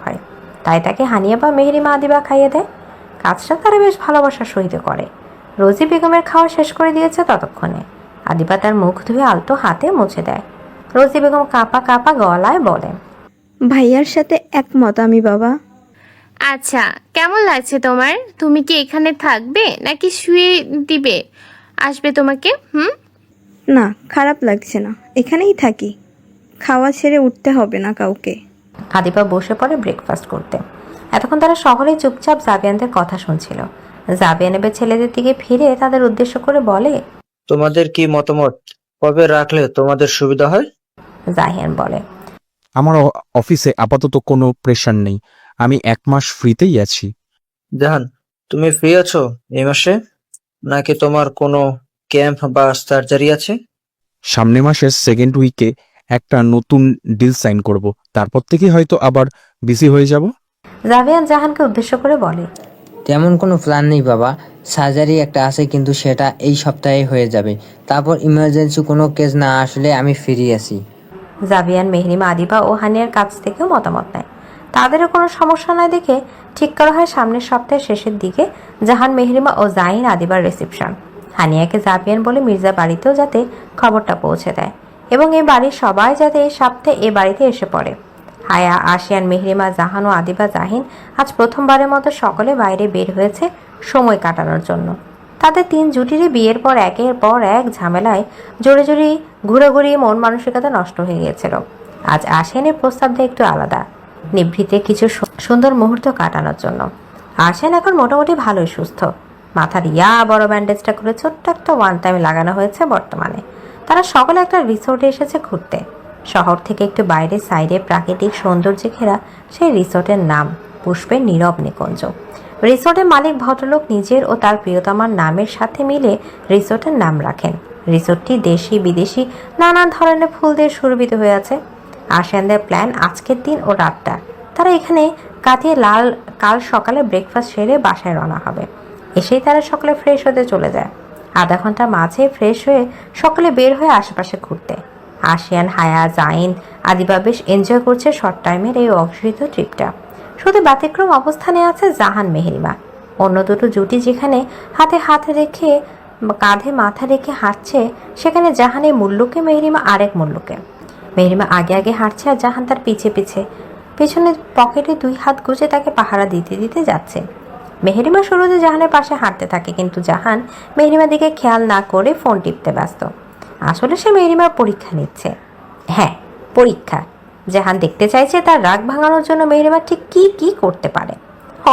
হয়, তাই তাকে হানিয়া বা মেহেরিমা আদিবা খাইয়ে দেয়। কাজটা তারা বেশ ভালোবাসার সহিত করে। রোজি বেগমের খাওয়া শেষ করে দিয়েছে ততক্ষণে। আদিবা তার মুখ ধুয়ে আলতো হাতে মুছে দেয়। রোজি বেগম কাঁপা কাঁপা গলায় বলে, ভাইয়ার সাথে একমত আমি বাবা। আচ্ছা, কেমন লাগছে তোমার? তুমি কি এখানে থাকবে নাকি শুয়ে দিবে আসবে তোমাকে? না, খারাপ লাগছে না, এখানেই থাকি। খাওয়া ছেড়ে উঠতে হবে না কাউকে। আদিবা বসে পড়ে ব্রেকফাস্ট করতে। এতক্ষণ তারা সকলেই চুপচাপ জাবিয়ানদের কথা শুনছিল। জাবিয়ান এবার ছেলেদের দিকে ফিরে তাদের উদ্দেশ্য করে বলে, তোমাদের কি মতামত? কবে রাখলে তোমাদের সুবিধা হয়? জাহিয়ান বলে, আমার অফিসে আপাতত কোনো প্রেশার নেই, আমি 1 মাস ফ্রিতেই আছি। জাহান, তুমি ফ্রি আছো এই মাসে, নাকি তোমার কোনো ক্যাম্প বা সার্জারি আছে? সামনের মাসের সেকেন্ড উইকে একটা নতুন ডিল সাইন করব, তারপর থেকে হয়তো আবার বিজি হয়ে যাব। জাবিয়ান জাহানকে উদ্দেশ্য করে বলে, তেমন কোনো প্ল্যান নেই বাবা, সার্জারি একটা আছে কিন্তু সেটা এই সপ্তাহে হয়ে যাবে। তারপর ইমার্জেন্সি কোনো কেস না আসলে আমি ফিরে আসি। জাবিয়ান মেহরিমা আদিবা ও হানিয়ার কাছ থেকেও মতামত নেয়। তাদেরও কোনো সমস্যা নয় দেখে ঠিক করা হয় সামনের সপ্তাহের শেষের দিকে জাহান, মেহরিমা ও জাহিন আদিবার রিসেপশন। হানিয়াকে জাবিয়ান বলে মির্জা বাড়িতেও যাতে খবরটা পৌঁছে দেয় এবং এই বাড়ির সবাই যাতে এই সপ্তাহে এ বাড়িতে এসে পড়ে। হায়া, আশিয়ান, মেহরিমা, জাহান ও আদিবা জাহিন আজ প্রথমবারের মতো সকলে বাইরে বের হয়েছে সময় কাটানোর জন্য। তাদের 3 জুটিরই বিয়ের পর একের পর এক ঝামেলায় জোরে জোরে ঘুরে মন মানসিকতা নষ্ট হয়ে গিয়েছিল। আজ আশিয়ানের প্রস্তাব দেয় একটু আলাদা, নিভৃতে কিছু সুন্দর মুহূর্ত কাটানোর জন্য। আশিয়ান এখন মোটামুটি ভালোই সুস্থ। মাথার বড় ব্যান্ডেজটা করে ছোট্ট একটা ওয়ান টাইম লাগানো হয়েছে বর্তমানে। তারা সকলে একটা রিসোর্টে এসেছে ঘুরতে। শহর থেকে একটু বাইরে সাইডে প্রাকৃতিক সৌন্দর্যে ঘেরা সেই রিসোর্টের নাম পুষ্পের নীরব নিকুঞ্জ। রিসোর্টের মালিক ভদ্রলোক নিজের ও তার প্রিয়তমার নামের সাথে মিলে রিসোর্টের নাম রাখেন। রিসোর্টটি দেশি বিদেশি নানান ধরনের ফুল দিয়ে সুরভিত হয়ে আছে। আশিয়ানদের প্ল্যান আজকের দিন ও রাতটা তারা এখানে কাটিয়ে কাল সকালে ব্রেকফাস্ট সেরে বাসায় রওনা হবে। এসেই তারা সকলে ফ্রেশ হতে চলে যায়। আধা ঘন্টা মাঝে ফ্রেশ হয়ে সকলে বের হয়ে আশেপাশে ঘুরতে। আশিয়ান, হায়া, জাইন আদিবা বেশ এনজয় করছে শর্ট টাইমের এই অঘোষিত ট্রিপটা। শুধু ব্যতিক্রম অবস্থানে আছে জাহান, মেহরিমা। অন্য দুটো জুটি যেখানে হাতে হাত রেখে কাঁধে মাথা রেখে হাঁটছে, সেখানে জাহানের মুল্লুকে, মেহরিমা আরেক মুল্লুকে। মেহরিমা আগে আগে হাঁটছে আর জাহান তার পিছে পিছে পেছনে পকেটে 2 হাত গুজে তাকে পাহারা দিতে দিতে যাচ্ছে। মেহরিমা শুরুতে জাহানের পাশে হাঁটতে থাকে, কিন্তু জাহান মেহরিমার দিকে খেয়াল না করে ফোন টিপতে ব্যস্ত। আসলে সে মেহরিমার পরীক্ষা নিচ্ছে। হ্যাঁ, পরীক্ষা। জাহান দেখতে চাইছে তার রাগ ভাঙানোর জন্য মেহরিমা ঠিক কি কি করতে পারে।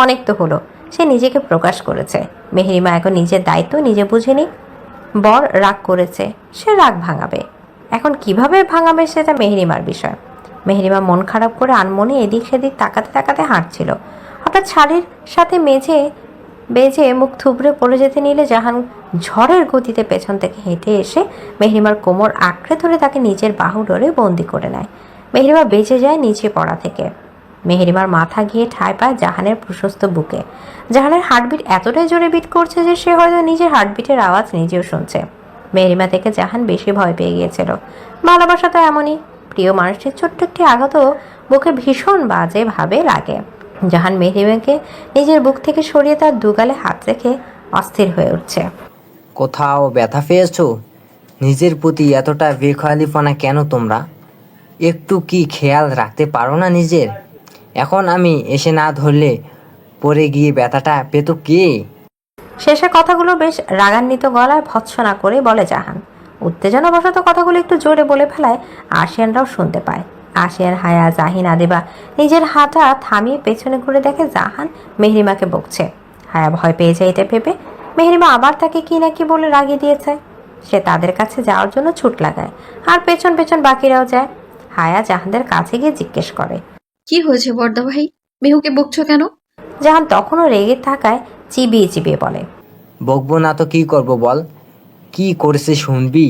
অনেক তো হলো, সে নিজেকে প্রকাশ করেছে। মেহরিমা এখন নিজের দায়িত্ব নিজে বুঝেনি। বর রাগ করেছে, সে রাগ ভাঙাবে। এখন কিভাবে ভাঙাবে সেটা মেহরিমার বিষয়। মেহরিমা মন খারাপ করে আনমনে এদিক সেদিক তাকাতে তাকাতে হাঁটছিল। হঠাৎ শাড়ির সাথে বেজে মুখ থুবড়ে পড়ে যেতে নিলে জাহান ঝড়ের গতিতে পেছন থেকে হেঁটে এসে মেহরিমার কোমর আঁকড়ে ধরে তাকে নিজের বাহু ডোরে বন্দি করে নেয়। মেহরিমা বেঁচে যায় নিচে পড়া থেকে। মেহরিমার মাথা গিয়ে ঠাঁই পায় জাহানের প্রশস্ত বুকে। জাহানের হার্টবিট এতটাই জোরে বিট করছে যে সে হয়তো নিজের হার্টবিটের আওয়াজ নিজেও শুনছে। মেহরিমা থেকে জাহান বেশি ভয় পেয়ে গিয়েছিল। ভালোবাসা তো এমনই, প্রিয় মানুষটির ছোট্ট একটি আঘাতও বুকে ভীষণ বাজে ভাবে লাগে। জাহান মেহরিমাকে নিজের বুক থেকে সরিয়ে তার দুগালে হাত রেখে অস্থির হয়ে উঠছে। কোথাও ব্যথা পেয়েছো? নিজের প্রতি এতটা বেখয়ালিপনা কেন তোমরা? একটু কি খেয়াল রাখতে পারো না নিজের? এখন আমি এসে না ধরলে পরে গিয়ে ব্যথাটা পেত কে? শেষে কথাগুলো বেশ রাগান্বিত গলায় ভৎসনা করে বলে জাহান। উত্তেজনাবশত কথাগুলো একটু জোরে বলে ফেলায় আশিয়ানরাও শুনতে পায়। আশিয়ান, হায়া, জাহিন আদিবা নিজের হাঁটা থামিয়ে পেছনে ঘুরে দেখে জাহান মেহরিমাকে বকছে। হায়া ভয় পেয়ে যায় এটা ভেবে। মেহরিমা আবার তাকে কি না কি বলে রাগিয়ে দিয়েছে। সে তাদের কাছে যাওয়ার জন্য ছুট লাগায় আর পেছন পেছন বাকিরাও যায়। হায়া জাহানদের কাছে গিয়ে জিজ্ঞেস করে, কি হয়েছে বর্দা ভাই, মেহুকে বকছো কেন? জাহান তখনও রেগে থাকায় চিবিয়ে চিবিয়ে বলে, বকবো না তো কি করব বল? কি করেছে শুনবি?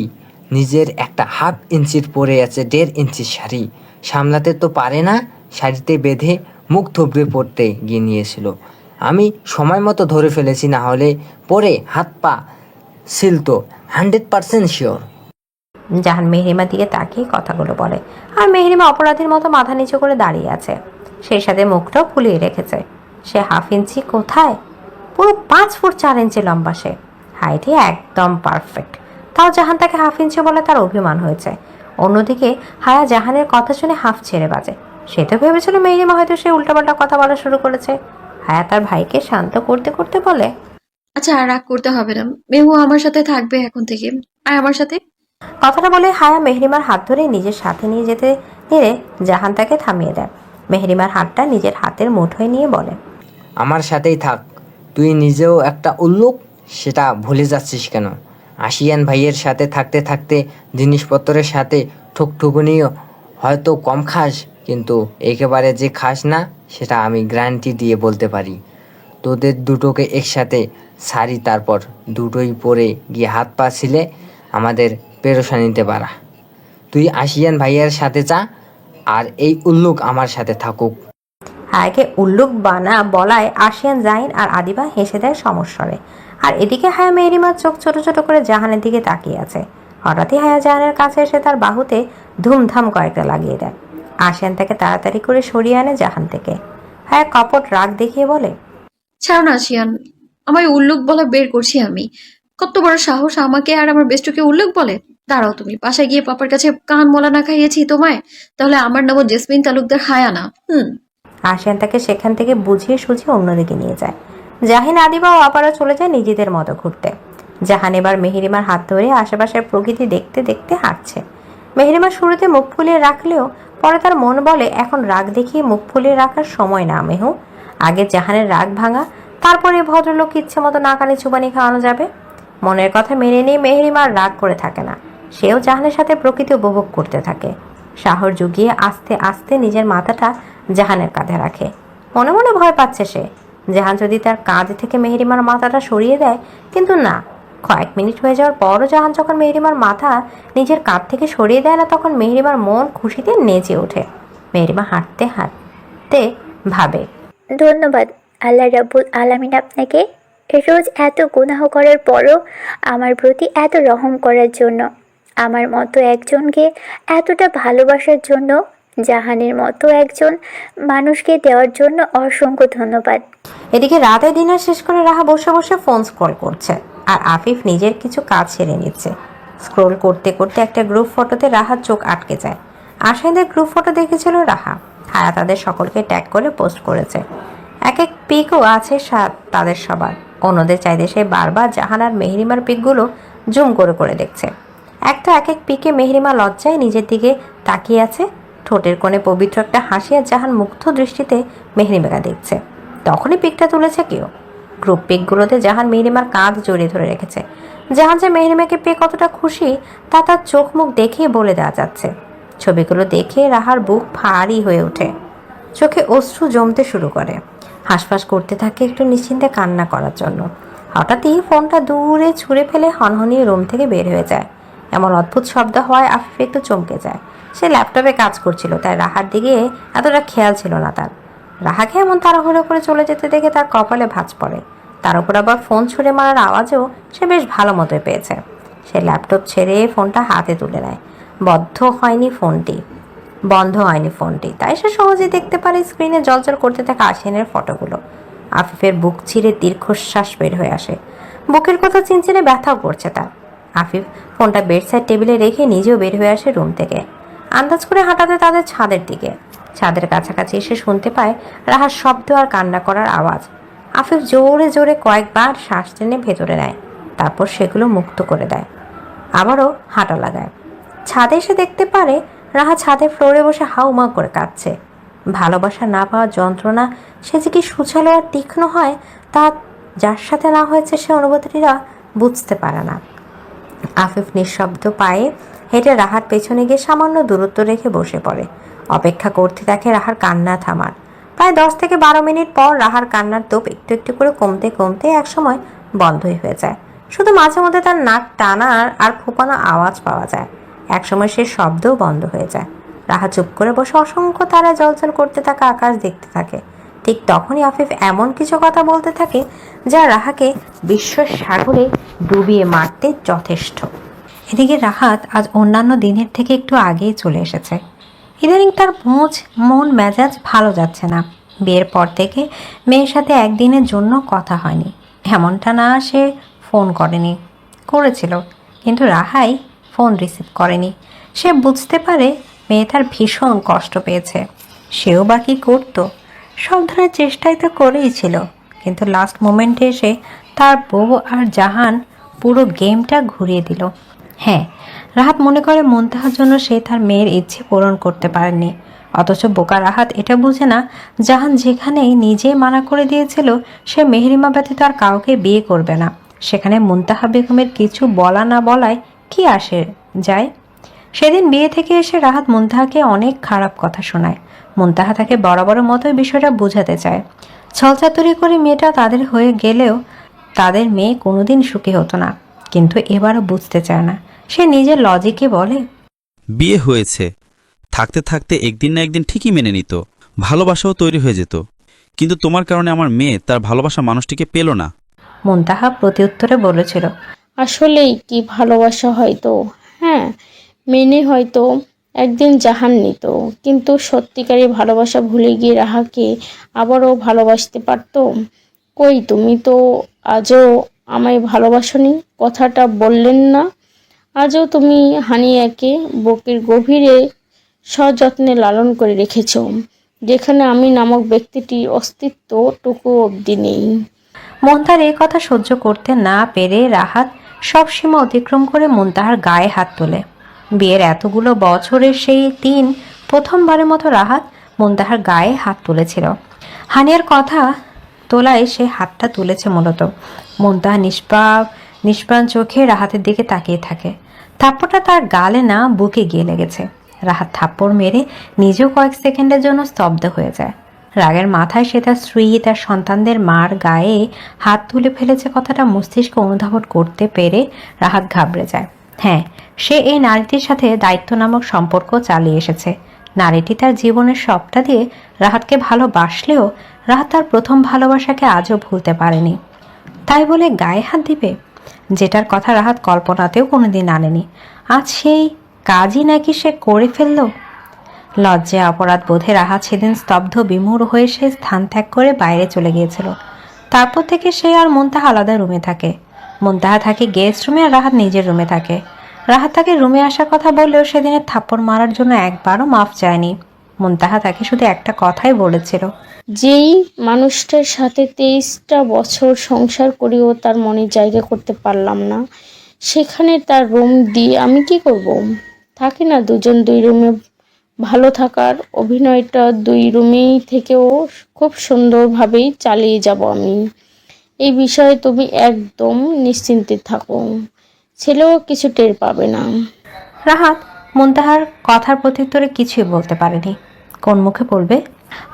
নিজের একটা 1/2 ইঞ্চির পরে আছে 1.5 ইঞ্চির শাড়ি, সামলাতে তো পারে না, শাড়িতে বেঁধে মুখ থুবড়ে পড়তে গিয়ে নিয়েছিল। আমি সময় মতো ধরে ফেলেছি, না হলে পরে হাত পা ছিল তো 100% শিওর। জাহান মেহরিমার দিকে তাকিয়ে কথাগুলো বলে, আর মেহরিমা অপরাধীর মতো মাথা নিচু করে দাঁড়িয়ে আছে, সেই সাথে মুখটাও ফুলিয়ে রেখেছে। সে 1/2 ইঞ্চি কোথায়, পুরো 5 ফুট 4 ইঞ্চি লম্বা। সে হাইটে একদম পারফেক্ট, তাও জাহান তাকে 1/2 ইঞ্চি বলে তার অভিমান হয়েছে। অন্যদিকে হায়া জাহানের কথা শুনে হাফ ছেড়ে বাজে। সে তো ভেবেছিল মেহরিমা হয়তো সে উল্টাপাল্টা কথা বলা শুরু করেছে। হায়া তার ভাইকে শান্ত করতে করতে বলে, আচ্ছা আর রাগ করতে হবে না, মেহু আমার সাথে থাকবে এখন থেকে। আর আমার সাথে। কথাটা বলে হায়া মেহরিমার হাত ধরে নিজের সাথে নিয়ে যেতে নিলে জাহান তাকে থামিয়ে দেয়। মেহরিমার হাতটা নিজের হাতের মুঠোয় নিয়ে বলে, আমার সাথেই থাক। তুই নিজেও একটা উল্লুক, সেটা ভুলে যাচ্ছিস কেন? আশিয়ান ভাইয়ের সাথে থাকতে থাকতে জিনিসপত্রের সাথে ঠুকঠুকুনিও হয়তো কম খাস, কিন্তু একেবারে যে খাস না সেটা আমি গ্যারান্টি দিয়ে বলতে পারি। তোদের দুটোকে একসাথে সারি, তারপর দুটোই পরে গিয়ে হাত পা ছিলে আমাদের পেরেশানিতে পারা। তুই আশিয়ান ভাইয়ের সাথে যা, আর এই উল্লুক আমার সাথে থাকুক। হায়াকে উল্লুক বানা বলায় আশিয়ান, জাহিন আর আদিবা হেসে দেয় সমস্বরে। আর এদিকে হায়া মেহরিমার চোখ ছোট ছোট করে জাহানের দিকে তাকিয়ে আছে। হঠাৎই হায়া জাহানের কাছে এসে তার বাহুতে ধুমধাম কয়েকটা লাগিয়ে দেয়। আশিয়ান তাকে তাড়াতাড়ি করে সরিয়ে আনে জাহান থেকে। হায়া কপট রাগ দেখিয়ে বলে, ছাড়ো না শিয়ান, আমায় উল্লুক বলা বের করছি আমি। কত বড় সাহস আমাকে আর আমার বেস্টুকে উল্লুক বলে। দাঁড়াও, তুমি বাসায় গিয়ে পাপার কাছে কান মলা না খাইয়েছি তোমায়, তাহলে আমার নামও জেসমিন তালুকদার হায়া না। আশিয়ান তাকে সেখান থেকে বুঝিয়ে সুঝিয়ে অন্যদিকে নিয়ে যায়। জাহিন, আদিবা ও আপারা চলে যায় নিজেদের মতো ঘুরতে। জাহান এবার মেহরিমার হাত ধরে আশেপাশের প্রকৃতি দেখতে দেখতে হাঁটছে। মেহরিমা শুরুতে মুখ ফুলিয়ে রাখলেও পরে তার মন বলে, এখন রাগ দেখিয়ে মুখ ফুলিয়ে রাখার সময় না মেহু। আগে জাহানের রাগ ভাঙা, তারপরে ভদ্রলোক ইচ্ছে মতো নাকানি চুবানি খাওয়ানো যাবে। মনের কথা মেনে নিয়ে মেহরিমা আর রাগ করে থাকে না। সেও জাহানের সাথে প্রকৃতি উপভোগ করতে থাকে। সাহস জুগিয়ে আস্তে আস্তে নিজের মাথাটা জাহানের কাঁধে রাখে। মনে মনে ভয় পাচ্ছে সে, জাহান যদি তার কাঁধ থেকে মেহরিমার মাথাটা সরিয়ে দেয়। কিন্তু না, কয়েক মিনিট হয়ে যাওয়ার পরও জাহান যখন মেহরিমার মাথা নিজের কাঁধ থেকে সরিয়ে দেয় না, তখন মেহরিমার মন খুশিতে নেচে ওঠে। মেহরিমা হাঁটতে হাঁটতে ভাবে, ধন্যবাদ আল্লাহ রাব্বুল আলামিন আপনাকে, রোজ এত গুনাহ করার পরও আমার প্রতি এত রহম করার জন্য, আমার মতো একজনকে এতটা ভালোবাসার জন্য, জাহানের মতো একজন মানুষকে দেওয়ার জন্য অসংখ্য ধন্যবাদ। এদিকে রাতে ডিনার শেষ করে রাহা বসে বসে ফোন স্ক্রল করছে, আর আফিফ নিজের কিছু কাজ সেরে নিচ্ছে। স্ক্রল করতে করতে একটা গ্রুপ ফটোতে রাহার চোখ আটকে যায়। আশাইদের গ্রুপ ফটো দেখেছিল রাহা। হায়া তাদের সকলকে ট্যাগ করে পোস্ট করেছে। এক এক পিকও আছে তাদের সবার। অন্যদের চাইতে সে বারবার জাহান আর মেহরিমার পিকগুলো জুম করে করে দেখছে। একটা এক এক পিকে মেহরিমা লজ্জায় নিজের দিকে তাকিয়ে আছে। ঠোঁটের কোণে পবিত্র একটা হাসি, আর জাহান মুগ্ধ দৃষ্টিতে মেহরিমাকে দেখছে। তখনই পিকটা তুলেছে কেউ। গ্রুপ পিকগুলোতে জাহান মেহরিমার কাঁধ জড়িয়ে ধরে রেখেছে। জাহান যে মেহরিমাকে পেয়ে কতটা খুশি তা তার চোখ মুখ দেখেই বলে দেওয়া যাচ্ছে। ছবিগুলো দেখে রাহার বুক ভারী হয়ে ওঠে, চোখে অশ্রু জমতে শুরু করে। হাঁসফাঁস করতে থাকে একটু নিশ্চিন্তে কান্না করার জন্য। হঠাৎই ফোনটা দূরে ছুঁড়ে ফেলে হনহনিয়ে রুম থেকে বের হয়ে যায়। এমন অদ্ভুত শব্দ হওয়ায় আফিফ একটু চমকে যায়। সে ল্যাপটপে কাজ করছিল, তাই রাহার দিকে এতটা খেয়াল ছিল না তার। রাহাকে এমন তাড়াহুড়ো করে চলে যেতে দেখে তার কপালে ভাঁজ পড়ে। তার উপর আবার ফোন ছুঁড়ে মারার আওয়াজও সে বেশ ভালো মতোই পেয়েছে। সে ল্যাপটপ ছেড়ে ফোনটা হাতে তুলে নেয়। বন্ধ হয়নি ফোনটি, তাই সে সহজেই দেখতে পারে স্ক্রিনে জ্বলজ্বল করতে থাকা আশিয়ানের ফটোগুলো। আফিফের বুক চিরে দীর্ঘশ্বাস বের হয়ে আসে। বুকের কথা চিনচিনে ব্যথাও করছে তার। আফিফ ফোনটা বেডসাইড টেবিলে রেখে নিজেও বের হয়ে আসে রুম থেকে। আন্দাজ করে হাঁটাতে তাদের ছাদের দিকে। ছাদের কাছাকাছি এসে শুনতে পায় রাহার শব্দ আর কান্না করার আওয়াজ। আফিফ জোরে জোরে কয়েকবার শ্বাস টেনে ভেতরে নেয়, তারপর সেগুলো মুক্ত করে দেয়। আবারও হাঁটা লাগায়। ছাদে এসে দেখতে পারে রাহা ছাদে ফ্লোরে বসে হাউমাউ করে কাঁদছে। ভালোবাসা না পাওয়ার যন্ত্রণা সে যে কি সুছালো আর তীক্ষ্ণ হয় তা যার সাথে না হয়েছে সে অনুভূতিরা বুঝতে পারে না। আফিফ নিঃশব্দ পায়ে হেঁটে রাহার পেছনে গিয়ে সামান্য দূরত্ব রেখে বসে পড়ে। অপেক্ষা করতে থাকে রাহার কান্না থামার। প্রায় 10 থেকে 12 মিনিট পর রাহার কান্নার তোপ একটু একটু করে কমতে কমতে একসময় বন্ধই হয়ে যায়। শুধু মাঝে মধ্যে তার নাক টানার আর ফোপানো আওয়াজ পাওয়া যায়। একসময় সে শব্দও বন্ধ হয়ে যায়। রাহা চুপ করে বসে অসংখ্য তারা জ্বলজ্বল করতে থাকা আকাশ দেখতে থাকে। ঠিক তখনই আফিফ এমন কিছু কথা বলতে থাকে যা রাহাকে বিশ্বসাগরে ডুবিয়ে মারতে যথেষ্ট। এদিকে রাহাত আজ অন্যান্য দিনের থেকে একটু আগেই চলে এসেছে। ইদানিং তার মন মেজাজ ভালো যাচ্ছে না। বিয়ের পর থেকে মেয়ের সাথে একদিনের জন্য কথা হয়নি। এমনটা না, সে ফোন করেছিল, কিন্তু রাহাই ফোন রিসিভ করেনি। সে বুঝতে পারে মেয়ে তার ভীষণ কষ্ট পেয়েছে। সেও বা কী করতো? সব ধরনের চেষ্টাই তো করেই ছিল, কিন্তু লাস্ট মোমেন্টে এসে তার বউ আর জাহান পুরো গেমটা ঘুরিয়ে দিল। হ্যাঁ, রাহাত মনে করে মুনতাহার জন্য সে তার মেয়ের ইচ্ছে পূরণ করতে পারেনি। অথচ বোকা রাহাত এটা বুঝে না, জাহান যেখানেই নিজেই মানা করে দিয়েছিল সে মেহরিমা ব্যতীত আর কাউকে বিয়ে করবে না, সেখানে মুনতাহা বেগমের কিছু বলা না বলায় কি আসে যায়। সেদিন বিয়ে থেকে এসে রাহাত মুনতাহাকে অনেক খারাপ কথা শোনায়। মুনতাহা তাকে বরাবর মতোই বিষয়টা বোঝাতে চায়। ছলচাতুরি করে মেয়েটা তাদের হয়ে গেলেও তাদের মেয়ে কোনোদিন সুখী হতো না, কিন্তু এবারও বুঝতে চায় না। সে নিজের লজিকে বলে, বিয়ে হয়েছে, থাকতে থাকতে একদিন না একদিন ঠিকই মেনে নিত, ভালোবাসাও তৈরি হয়ে যেত, কিন্তু তোমার কারণে আমার মেয়ে তার ভালোবাসা মানুষটিকে পেল না। মুনতাহা প্রত্যুত্তরে বলেছিল, আসলেই কি ভালোবাসা হয়তো, হ্যাঁ, মেনে হয়তো একদিন জাহান নিত, কিন্তু সত্যিকারের ভালোবাসা ভুলে গিয়ে রাহাকে আবারও ভালোবাসতে পারতো। কই, তুমি তো আজও আমায় ভালোবাসনি, কথাটা বললেন না। আজও তুমি হানিয়াকে বুকের গভীরে সযত্নে লালন করে রেখেছ, যেখানে আমি নামক ব্যক্তিটির অস্তিত্বটুকু অবধি নেই। মুনতাহার এই কথা সহ্য করতে না পেরে রাহাত সব সীমা অতিক্রম করে মুনতাহার গায়ে হাত তোলে। বিয়ের এতগুলো বছরের সেই দিন প্রথমবারের মতো রাহাত মুনতাহার গায়ে হাত তুলেছিল। হানিয়ার কথা তোলায় সে হাতটা তুলেছে মূলত। মুনতাহা নিষ্প্রাণ চোখে রাহাতের দিকে তাকিয়ে থাকে। থাপ্পড়টা তার গালে না, বুকে গিয়ে লেগেছে। রাহাত থাপ্পড় মেরে নিজেও কয়েক সেকেন্ডের জন্য স্তব্ধ হয়ে যায়। রাগের মাথায় সে তার স্ত্রী, তার সন্তানদের মার গায়ে হাত তুলে ফেলেছে কথাটা মস্তিষ্কে অনুধাবন করতে পেরে রাহাত ঘাবড়ে যায়। হ্যাঁ, সে এই নারীটির সাথে দায়িত্ব নামক সম্পর্ক চালিয়ে এসেছে। নারীটি তার জীবনের সবটা দিয়ে রাহাতকে ভালোবাসলেও রাহাত তার প্রথম ভালোবাসাকে আজও ভুলতে পারেনি। তাই বলে গায়ে হাত দিবে, যেটার কথা রাহাত কল্পনাতেও কোনোদিন আনেনি, আজ সেই কাজই নাকি সে করে ফেলল। লজ্জা অপরাধ বোধে রাহাত সেদিন স্তব্ধ বিমূঢ় হয়ে সে স্থান ত্যাগ করে বাইরে চলে গিয়েছিল। তারপর থেকে সে আর মুনতাহা আলাদা রুমে থাকে। মুনতাহা থাকে গেস্ট রুমে আর রাহাত নিজের রুমে থাকে। রাহাত তাকে রুমে আসার কথা বললেও সেদিনের থাপ্পড় মারার জন্য একবারও মাফ চায়নি। মুনতাহা তাকে শুধু একটা কথাই বলেছিল, যেই মানুষটার সাথে 23টা বছর সংসার করেও তার মনে জায়গা করতে পারলাম না, সেখানে তার রুম দিয়ে আমি কি করব? থাকে না দুজন দুই রুমে ভালো থাকার অভিনয়টা, দুই রুমেই থেকেও খুব সুন্দরভাবেই চালিয়ে যাব আমি। এই বিষয়ে তুমি একদম নিশ্চিন্তে থাকো, ছেলেও কিছু টের পাবে না। রাহাত মুনতাহার কথার প্রত্যুত্তরে কিছুই বলতে পারেনি। কোন মুখে বলবে?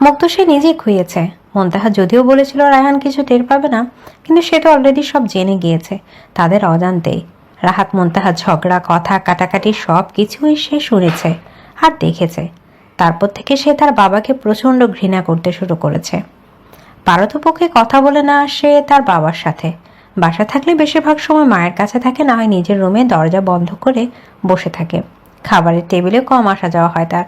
মুখ তো সে নিজেই খুইয়েছে। মুনতাহা যদিও বলেছিল রায়হান কিছু টের পাবে না, কিন্তু সে তো অলরেডি সব জেনে গিয়েছে তাদের অজান্তেই। রাহাত মুনতাহা ঝগড়া, কথা কাটাকাটি সব কিছুই সে শুনেছে আর দেখেছে। তারপর থেকে সে তার বাবাকে প্রচণ্ড ঘৃণা করতে শুরু করেছে। পারতপক্ষে কথা বলে না সে তার বাবার সাথে। বাসা থাকলে বেশিরভাগ সময় মায়ের কাছে থাকে, না হয় নিজের রুমে দরজা বন্ধ করে বসে থাকে। খাবারের টেবিলে কম আসা যাওয়া হয় তার।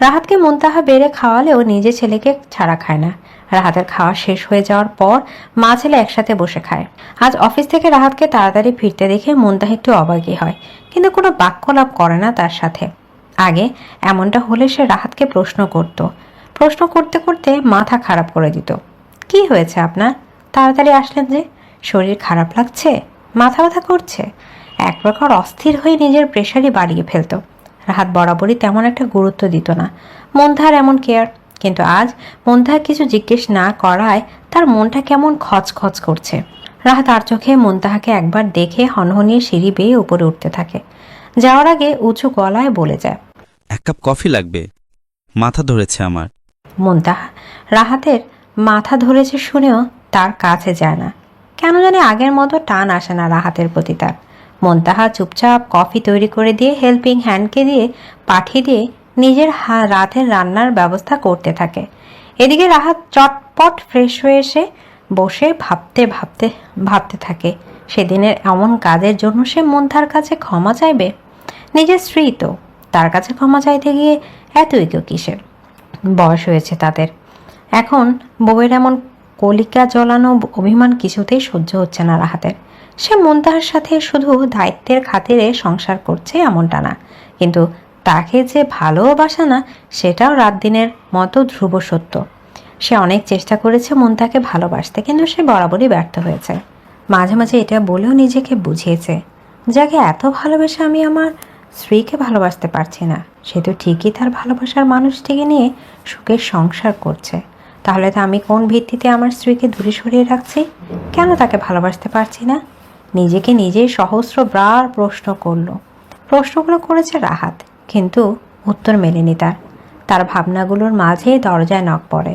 রাহাতকে মুনতাহা বেড়ে খাওয়ালেও নিজে ছেলেকে ছাড়া খায় না। রাহাতের খাওয়া শেষ হয়ে যাওয়ার পর মা ছেলে একসাথে বসে খায়। আজ অফিস থেকে রাহাতকে তাড়াতাড়ি ফিরতে দেখে মুনতাহা একটু অবাকই হয়, কিন্তু কোনো বাক্যলাপ করে না তার সাথে। আগে এমনটা হলে সে রাহাতকে প্রশ্ন করতে করতে মাথা খারাপ করে দিত। কি হয়েছে আপনার? তাড়াতাড়ি আসলেন যে? শরীর খারাপ লাগছে? মাথা ব্যথা করছে? এক প্রকার অস্থির হয়ে নিজের প্রেশারই বাড়িয়ে ফেলত। রাহাত বরাবরই তেমন একটা গুরুত্ব দিত না মুনতাহার এমন কেয়ার, কিন্তু আজ মুনতাহা কিছু জিজ্ঞেস না করায় তার মনটা কেমন খচখচ করছে। রাহাত আর চোখে মুনতাহাকে একবার দেখে হনহনিয়ে সিঁড়ি বেয়ে উপরে উঠতে থাকে। যাওয়ার আগে উঁচু গলায় বলে যায়, এক কাপ কফি লাগবে, মাথা ধরেছে আমার। মুনতাহা রাহাতের মাথা ধরেছে শুনেও তার কাছে যায় না। কেন জানি আগের মতো টান আসে না রাহাতের প্রতি তার। মুনতাহা চুপচাপ কফি তৈরি করে দিয়ে হেল্পিং হ্যান্ডকে দিয়ে পাঠিয়ে দিয়ে নিজের রাতের রান্নার ব্যবস্থা করতে থাকে। এদিকে রাহাত চটপট ফ্রেশ হয়ে এসে বসে ভাবতে থাকে সেদিনের এমন কাজের জন্য সে মুন্তাহার কাছে ক্ষমা চাইবে? নিজের স্ত্রী তো, তার কাছে ক্ষমা চাইতে গিয়ে এত ইগো কিসের? বয়স হয়েছে তাদের, এখন বউয়ের এমন কলিকা জ্বলানো অভিমান কিছুতেই সহ্য হচ্ছে না রাহাতের। সে মুন্তাহার সাথে শুধু দায়িত্বের খাতিরে সংসার করছে এমনটা না, কিন্তু তাকে যে ভালোবাসে না সেটাও রাত দিনের মতো ধ্রুব সত্য। সে অনেক চেষ্টা করেছে মুন্তাহাকে ভালোবাসতে, কিন্তু সে বরাবরই ব্যর্থ হয়েছে। মাঝে মাঝে এটা বলেও নিজেকে বুঝিয়েছে, যাকে এত ভালোবেসে আমি আমার স্ত্রীকে ভালোবাসতে পারছি না, সে তো ঠিকই তার ভালোবাসার মানুষটিকে নিয়ে সুখের সংসার করছে। তাহলে তো আমি কোন ভিত্তিতে আমার স্ত্রীকে দূরে সরিয়ে রাখছি? কেন তাকে ভালোবাসতে পারছি না? নিজেকে নিজেই সহস্রবার প্রশ্নগুলো করেছে রাহাত, কিন্তু উত্তর মেলেনি তার। তার ভাবনাগুলোর মাঝে দরজায় নক পড়ে।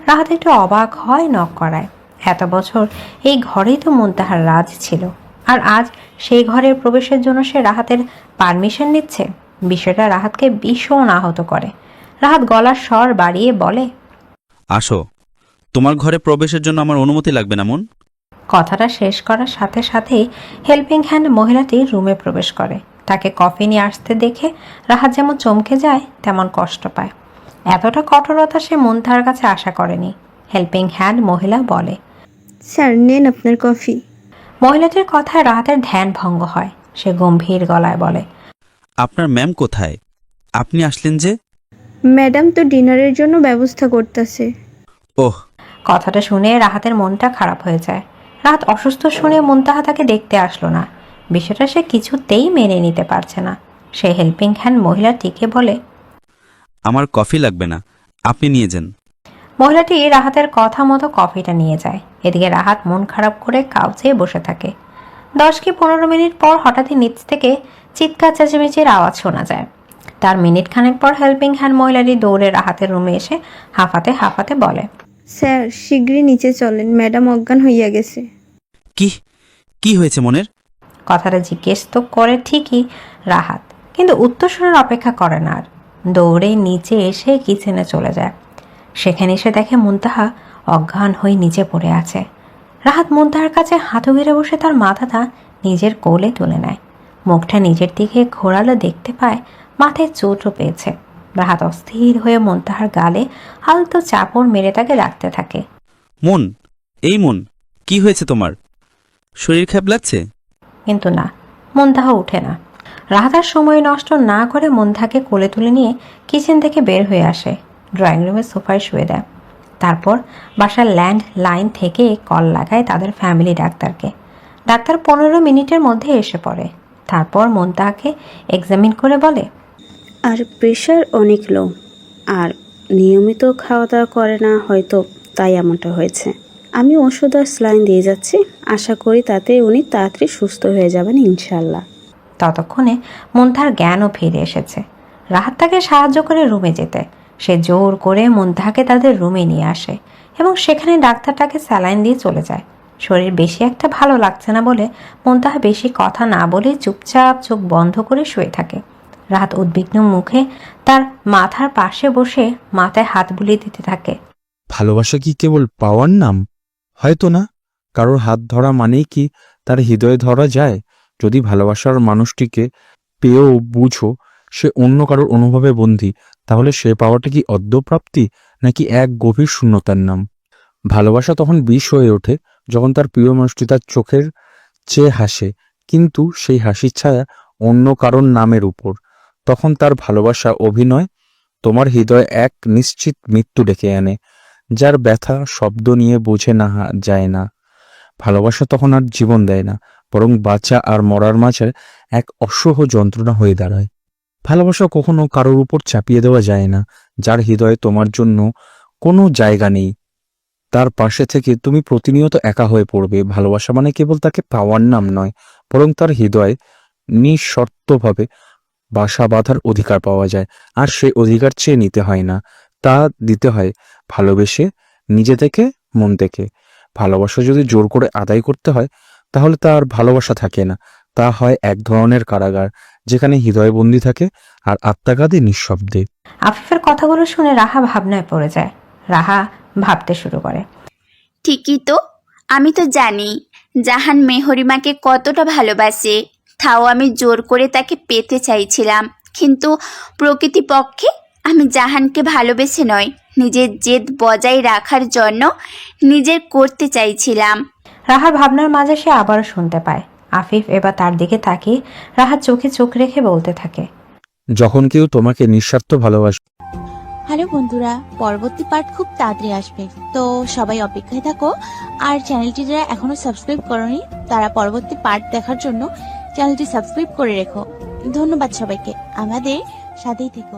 রাহাত একটু অবাক হয় নক করায়। এত বছর এই ঘরেই তো মুন্তাহার রাজ ছিল, আর আজ সেই ঘরের প্রবেশের জন্য সে রাহাতের পারমিশন নিচ্ছে। বিষয়টা রাহাতকে ভীষণ আহত করে। রাহাত গলার স্বর বাড়িয়ে বলে, আসো, তোমার ঘরে প্রবেশের জন্য আমার অনুমতি লাগবে না মন। কথাটা শেষ করার সাথে সাথেই হেল্পিং হ্যান্ড মহিলাটি রুমে প্রবেশ করে। তাকে কফি নিয়ে আসতে দেখে রাহাত যেমন চমকে যায় তেমন কষ্ট পায়। এতটা কঠোরতা সে মুন্তাহার কাছে আশা করেনি। হেল্পিং হ্যান্ড মহিলা বলে, স্যার নেন আপনার কফি। মহিলাটির কথায় রাহাতের ধ্যান ভঙ্গ হয়। সে গম্ভীর গলায় বলে, আপনার ম্যাম কোথায়? আপনি আসলেন যে? ম্যাডাম তো ডিনারের জন্য ব্যবস্থা করতেছে। ওহ। কথাটা শুনে রাহাতের মনটা খারাপ হয়ে যায়। রাহাত অসুস্থ শুনে মুন্তাহা তাকে দেখতে আসলো না। বিষয়টা সে কিছুতেই মেনে নিতে পারছে না। সে হেল্পিং হ্যান্ড মহিলাটিকে বলে, আমার কফি লাগবে না, আপনি নিয়ে যান। মহিলাটি রাহাতের কথা মতো কফিটা নিয়ে যায়। এদিকে রাহাত মন খারাপ করে কাউচে বসে থাকে। 10 কি 15 মিনিট পর হঠাৎই নিচ থেকে চিৎকার চেঁচামেচির আওয়াজ শোনা যায়। তার মিনিট খানেক পর হেল্পিং হ্যান্ড মহিলাটি দৌড়ে রাহাতের রুমে এসে হাঁফাতে হাঁফাতে বলে, স্যার শীঘ্রই নিচে চলেন, ম্যাডাম অজ্ঞান হইয়া গেছে। কি কি হয়েছে মনের? কথাটা জিজ্ঞেস তো করে ঠিকই রাহাত, কিন্তু উত্তর শোনার অপেক্ষা করে না আর। দৌড়ে নিচে এসে কিচেনে চলে যায়। সেখানে এসে দেখে মুন্তাহা অজ্ঞান হয়ে নিচে পড়ে আছে। রাহাত মুন্তাহার কাছে হাঁটু গেড়ে বসে তার মাথাটা নিজের কোলে তুলে নেয়। মুখটা নিজের দিকে ঘোরালো দেখতে পায় মাথায় চোটও পেয়েছে। রাহাত অস্থির হয়ে মুন্তাহার গালে আলতো চাপড় মেরে তাকে ডাকতে থাকে, মন, এই মন, কি হয়েছে তোমার? শরীর খারাপ লাগছে? কিন্তু না, মুন্তাহা উঠে না। রাহাত আর সময় নষ্ট না করে মুন্তাহাকে কোলে তুলে নিয়ে কিচেন থেকে বের হয়ে আসে। ড্রয়িং রুমের সোফায় শুয়ে দেয়। তারপর বাসার ল্যান্ড লাইন থেকে কল লাগায় তাদের ফ্যামিলি ডাক্তারকে। ডাক্তার 15 মিনিটের মধ্যে এসে পড়ে। তারপর মুন্তাহাকে এক্সামিন করে বলে, আর প্রেশার অনেক লো, আর নিয়মিত খাওয়া দাওয়া করে না হয়তো, তাই এমনটা হয়েছে। আমি ওষুধ আর স্যালাইন দিয়ে যাচ্ছি, আশা করি তাতে উনি তাড়াতাড়ি সুস্থ হয়ে যাবেন ইনশাল্লাহ। ততক্ষণে মুন্তাহার জ্ঞানও ফিরে এসেছে। রাহাত তাকে সাহায্য করে রুমে যেতে। সে জোর করে মুন্তাহাকে তাদের রুমে নিয়ে আসে এবং সেখানে ডাক্তারটাকে স্যালাইন দিয়ে চলে যায়। শরীর বেশি একটা ভালো লাগছে না বলে মুন্তাহা বেশি কথা না বলে চুপচাপ চোখ বন্ধ করে শুয়ে থাকে। রাহাত উদ্বিগ্ন মুখে তার মাথার পাশে বসে মাথায় হাত বুলিয়ে দিতে থাকে। ভালোবাসা কি কেবল পাওয়ার নাম? হয়তো না। কারোর হাত ধরা মানেই কি তার হৃদয়ে ধরা যায়? যদি ভালোবাসার মানুষটিকে পেয়েও বুঝো সে অন্য কারোর অনুভবে বন্দী, তাহলে সে পাওয়াটা কি অদ্যপ্রাপ্তি নাকি এক গভীর শূন্যতার নাম? ভালোবাসা তখন বিষ হয়ে ওঠে যখন তার প্রিয় মানুষটি তার চোখের চেয়ে হাসে, কিন্তু সেই হাসির ছায়া অন্য কারোর নামের উপর। তখন তার ভালোবাসা অভিনয়। তোমার হৃদয়ে এক নিশ্চিত মৃত্যু ডেকে আনে, যার ব্যথা শব্দ নিয়ে বোঝে না যায় না। ভালোবাসা তখন আর জীবন দেয় না, বরং বাঁচা আর মরার মাঝে এক অসহ্য যন্ত্রণা হয়ে দাঁড়ায়। ভালোবাসা কখনো কারোর উপর চাপিয়ে দেওয়া যায় না। যার হৃদয়ে তোমার জন্য কোনো জায়গা নেই, তার পাশে থেকে তুমি প্রতিনিয়ত একা হয়ে পড়বে। ভালোবাসা মানে কেবল তাকে পাওয়ার নাম নয়, বরং তার হৃদয়ে নিঃশর্তভাবে বাসা বাঁধার অধিকার পাওয়া যায়। আর সেই অধিকার চেয়ে নিতে হয় না, তা দিতে হয় ভালোবেসে, নিজে থেকে, মন থেকে। ভালোবাসা যদি জোর করে আদায় করতে হয় তাহলে তা আর ভালোবাসা থাকে না, তা হয় এক ধরনের কারাগার, যেখানে হৃদয় বন্দী থাকে আর আত্মা কাঁদে নিঃশব্দে। আফিফের কথাগুলো শুনে রাহা ভাবনায় পড়ে যায়। রাহা ভাবতে শুরু করে, ঠিকই তো, আমি তো জানি জাহান মেহরিমাকে কতটা ভালোবাসে, তাও আমি জোর করে তাকে পেতে চাইছিলাম, কিন্তু প্রকৃতিপক্ষে আমি জাহানকে ভালোবেসে নয়, নিজের জেদ বজায় রাখার জন্য নিজের করতে চাইছিলাম। রাহার ভাবনার মাঝে সে আবারও শুনতে পায় আফিফ এবার তার দিকে তাকিয়ে রাহার চোখে চোখ রেখে বলতে থাকে, যখন কেউ তোমাকে নিঃস্বার্থ ভালোবাসে। হ্যালো বন্ধুরা, পরবর্তী পার্ট খুব তাড়াতাড়ি আসবে, তো সবাই অপেক্ষায় থাকো। আর চ্যানেলটি যারা এখনো সাবস্ক্রাইব করনি তারা পরবর্তী পার্ট দেখার জন্য চ্যানেলটি সাবস্ক্রাইব করে রেখো। ধন্যবাদ সবাইকে, আমাদের সাথেই থেকো।